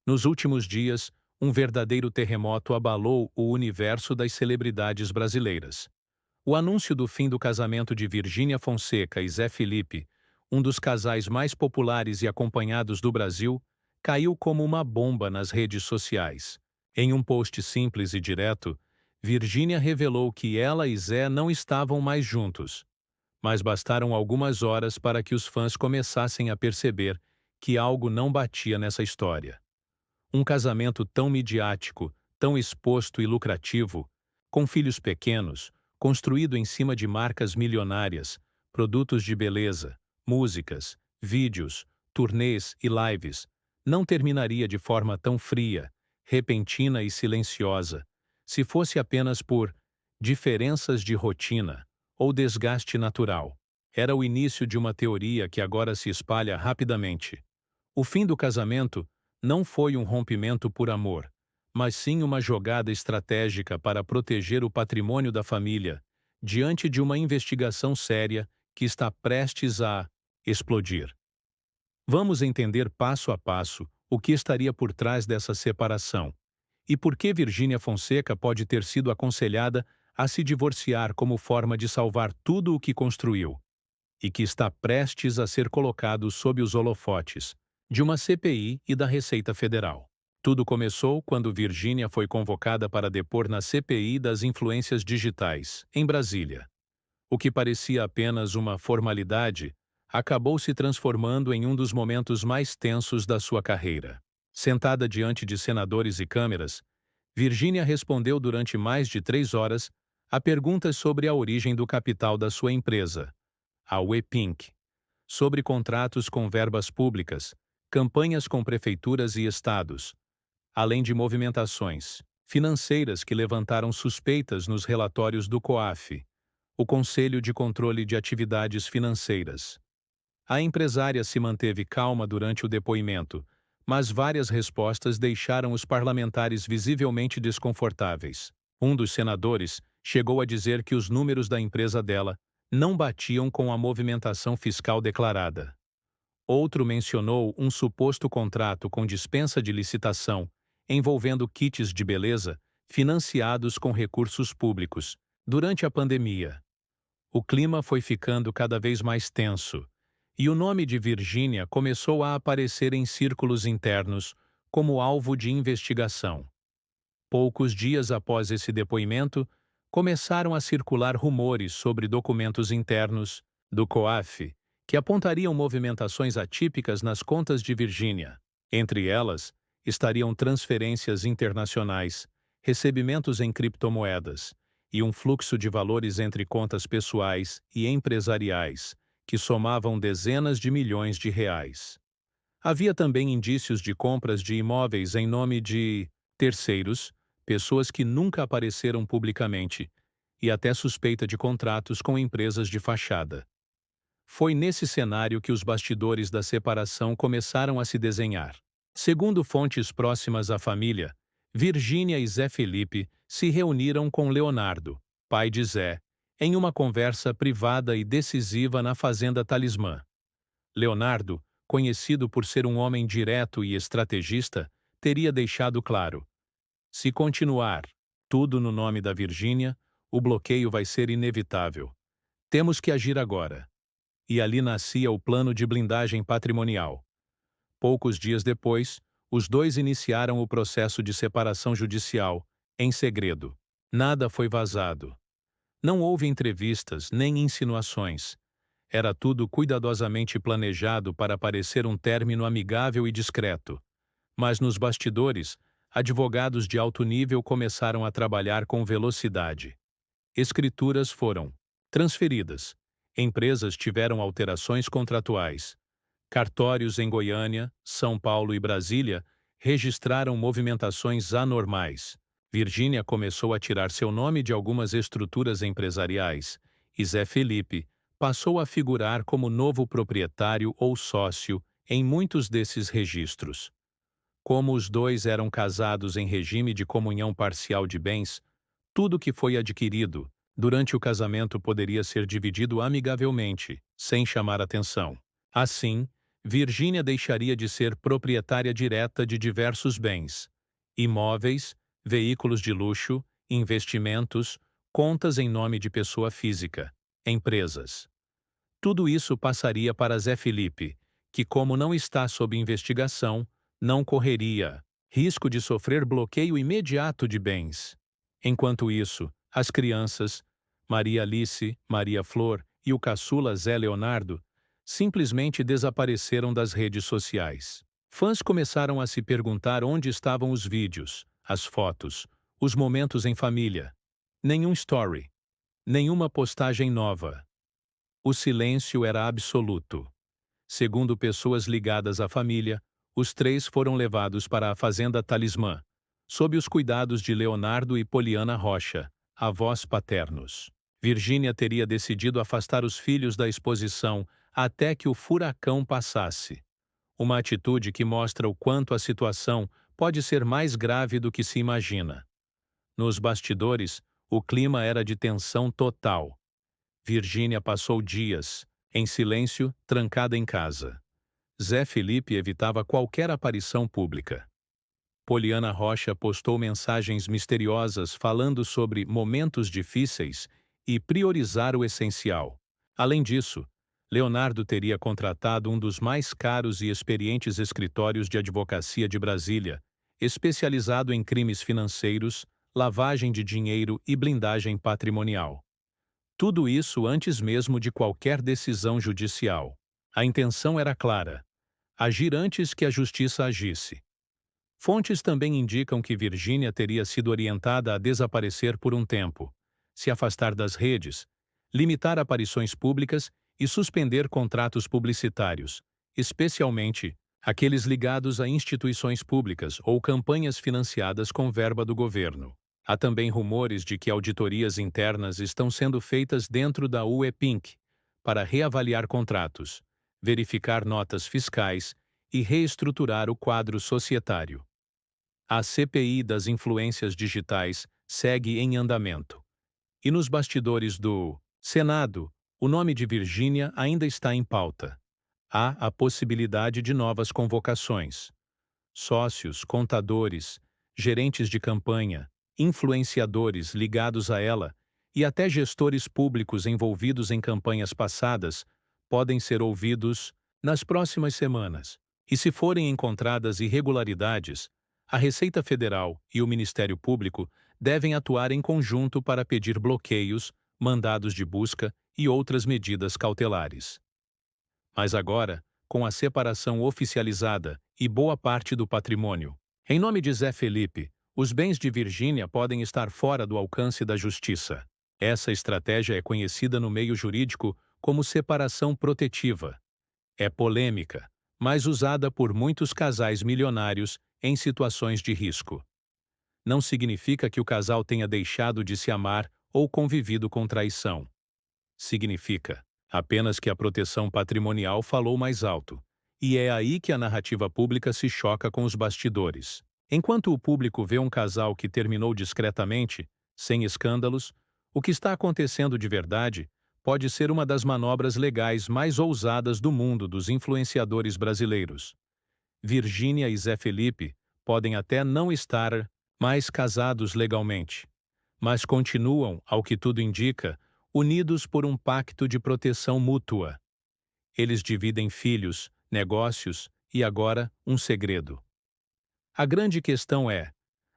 Nos últimos dias, um verdadeiro terremoto abalou o universo das celebridades brasileiras. O anúncio do fim do casamento de Virgínia Fonseca e Zé Felipe, um dos casais mais populares e acompanhados do Brasil, caiu como uma bomba nas redes sociais. Em um post simples e direto, Virgínia revelou que ela e Zé não estavam mais juntos. Mas bastaram algumas horas para que os fãs começassem a perceber que algo não batia nessa história. Um casamento tão midiático, tão exposto e lucrativo, com filhos pequenos, construído em cima de marcas milionárias, produtos de beleza, músicas, vídeos, turnês e lives, não terminaria de forma tão fria, repentina e silenciosa, se fosse apenas por diferenças de rotina ou desgaste natural. Era o início de uma teoria que agora se espalha rapidamente. O fim do casamento não foi um rompimento por amor, mas sim uma jogada estratégica para proteger o patrimônio da família, diante de uma investigação séria que está prestes a explodir. Vamos entender passo a passo o que estaria por trás dessa separação e por que Virgínia Fonseca pode ter sido aconselhada a se divorciar como forma de salvar tudo o que construiu e que está prestes a ser colocado sob os holofotes de uma CPI e da Receita Federal. Tudo começou quando Virgínia foi convocada para depor na CPI das influências digitais, em Brasília. O que parecia apenas uma formalidade acabou se transformando em um dos momentos mais tensos da sua carreira. Sentada diante de senadores e câmeras, Virgínia respondeu durante mais de 3 horas a perguntas sobre a origem do capital da sua empresa, a WePink, sobre contratos com verbas públicas, campanhas com prefeituras e estados, além de movimentações financeiras que levantaram suspeitas nos relatórios do COAF, o Conselho de Controle de Atividades Financeiras. A empresária se manteve calma durante o depoimento, mas várias respostas deixaram os parlamentares visivelmente desconfortáveis. Um dos senadores chegou a dizer que os números da empresa dela não batiam com a movimentação fiscal declarada. Outro mencionou um suposto contrato com dispensa de licitação envolvendo kits de beleza financiados com recursos públicos durante a pandemia. O clima foi ficando cada vez mais tenso, e o nome de Virgínia começou a aparecer em círculos internos como alvo de investigação. Poucos dias após esse depoimento, começaram a circular rumores sobre documentos internos do COAF que apontariam movimentações atípicas nas contas de Virgínia. Entre elas, estariam transferências internacionais, recebimentos em criptomoedas e um fluxo de valores entre contas pessoais e empresariais, que somavam dezenas de milhões de reais. Havia também indícios de compras de imóveis em nome de terceiros, pessoas que nunca apareceram publicamente, e até suspeita de contratos com empresas de fachada. Foi nesse cenário que os bastidores da separação começaram a se desenhar. Segundo fontes próximas à família, Virgínia e Zé Felipe se reuniram com Leonardo, pai de Zé, em uma conversa privada e decisiva na Fazenda Talismã. Leonardo, conhecido por ser um homem direto e estrategista, teria deixado claro: se continuar tudo no nome da Virgínia, o bloqueio vai ser inevitável. Temos que agir agora. E ali nascia o plano de blindagem patrimonial. Poucos dias depois, os dois iniciaram o processo de separação judicial, em segredo. Nada foi vazado. Não houve entrevistas nem insinuações. Era tudo cuidadosamente planejado para parecer um término amigável e discreto. Mas nos bastidores, advogados de alto nível começaram a trabalhar com velocidade. Escrituras foram transferidas. Empresas tiveram alterações contratuais. Cartórios em Goiânia, São Paulo e Brasília registraram movimentações anormais. Virgínia começou a tirar seu nome de algumas estruturas empresariais, e Zé Felipe passou a figurar como novo proprietário ou sócio em muitos desses registros. Como os dois eram casados em regime de comunhão parcial de bens, tudo que foi adquirido durante o casamento poderia ser dividido amigavelmente, sem chamar atenção. Assim, Virgínia deixaria de ser proprietária direta de diversos bens: imóveis, veículos de luxo, investimentos, contas em nome de pessoa física, empresas. Tudo isso passaria para Zé Felipe, que, como não está sob investigação, não correria risco de sofrer bloqueio imediato de bens. Enquanto isso, as crianças, Maria Alice, Maria Flor e o caçula Zé Leonardo, simplesmente desapareceram das redes sociais. Fãs começaram a se perguntar onde estavam os vídeos, as fotos, os momentos em família. Nenhum story, nenhuma postagem nova. O silêncio era absoluto. Segundo pessoas ligadas à família, os três foram levados para a Fazenda Talismã, sob os cuidados de Leonardo e Poliana Rocha, avós paternos. Virgínia teria decidido afastar os filhos da exposição até que o furacão passasse. Uma atitude que mostra o quanto a situação pode ser mais grave do que se imagina. Nos bastidores, o clima era de tensão total. Virgínia passou dias, em silêncio, trancada em casa. Zé Felipe evitava qualquer aparição pública. Poliana Rocha postou mensagens misteriosas falando sobre momentos difíceis e priorizar o essencial. Além disso, Leonardo teria contratado um dos mais caros e experientes escritórios de advocacia de Brasília, especializado em crimes financeiros, lavagem de dinheiro e blindagem patrimonial. Tudo isso antes mesmo de qualquer decisão judicial. A intenção era clara: agir antes que a justiça agisse. Fontes também indicam que Virgínia teria sido orientada a desaparecer por um tempo, se afastar das redes, limitar aparições públicas e suspender contratos publicitários, especialmente aqueles ligados a instituições públicas ou campanhas financiadas com verba do governo. Há também rumores de que auditorias internas estão sendo feitas dentro da UEPINC para reavaliar contratos, verificar notas fiscais e reestruturar o quadro societário. A CPI das influências digitais segue em andamento. E nos bastidores do Senado, o nome de Virgínia ainda está em pauta. Há a possibilidade de novas convocações. Sócios, contadores, gerentes de campanha, influenciadores ligados a ela e até gestores públicos envolvidos em campanhas passadas podem ser ouvidos nas próximas semanas. E se forem encontradas irregularidades, a Receita Federal e o Ministério Público devem atuar em conjunto para pedir bloqueios, mandados de busca e outras medidas cautelares. Mas agora, com a separação oficializada e boa parte do patrimônio, em nome de Zé Felipe, os bens de Virgínia podem estar fora do alcance da justiça. Essa estratégia é conhecida no meio jurídico como separação protetiva. É polêmica, mas usada por muitos casais milionários em situações de risco. Não significa que o casal tenha deixado de se amar ou convivido com traição. Significa apenas que a proteção patrimonial falou mais alto, e é aí que a narrativa pública se choca com os bastidores. Enquanto o público vê um casal que terminou discretamente, sem escândalos, o que está acontecendo de verdade pode ser uma das manobras legais mais ousadas do mundo dos influenciadores brasileiros. Virgínia e Zé Felipe podem até não estar mais casados legalmente, mas continuam, ao que tudo indica, unidos por um pacto de proteção mútua. Eles dividem filhos, negócios e agora um segredo. A grande questão é: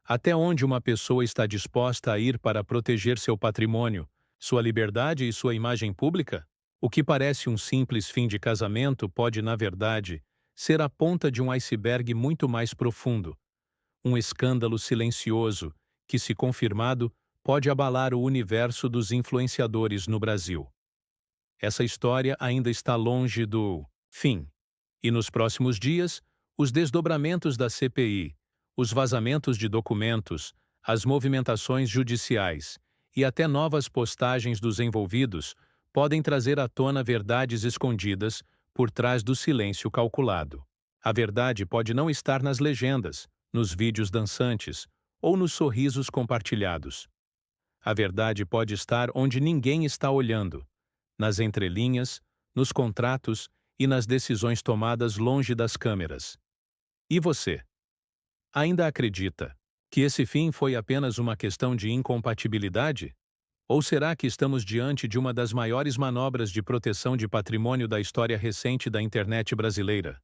até onde uma pessoa está disposta a ir para proteger seu patrimônio, sua liberdade e sua imagem pública? O que parece um simples fim de casamento pode, na verdade, ser a ponta de um iceberg muito mais profundo. Um escândalo silencioso que, se confirmado, pode abalar o universo dos influenciadores no Brasil. Essa história ainda está longe do fim. E nos próximos dias, os desdobramentos da CPI, os vazamentos de documentos, as movimentações judiciais e até novas postagens dos envolvidos podem trazer à tona verdades escondidas por trás do silêncio calculado. A verdade pode não estar nas legendas, nos vídeos dançantes ou nos sorrisos compartilhados. A verdade pode estar onde ninguém está olhando, nas entrelinhas, nos contratos e nas decisões tomadas longe das câmeras. E você? Ainda acredita que esse fim foi apenas uma questão de incompatibilidade? Ou será que estamos diante de uma das maiores manobras de proteção de patrimônio da história recente da internet brasileira?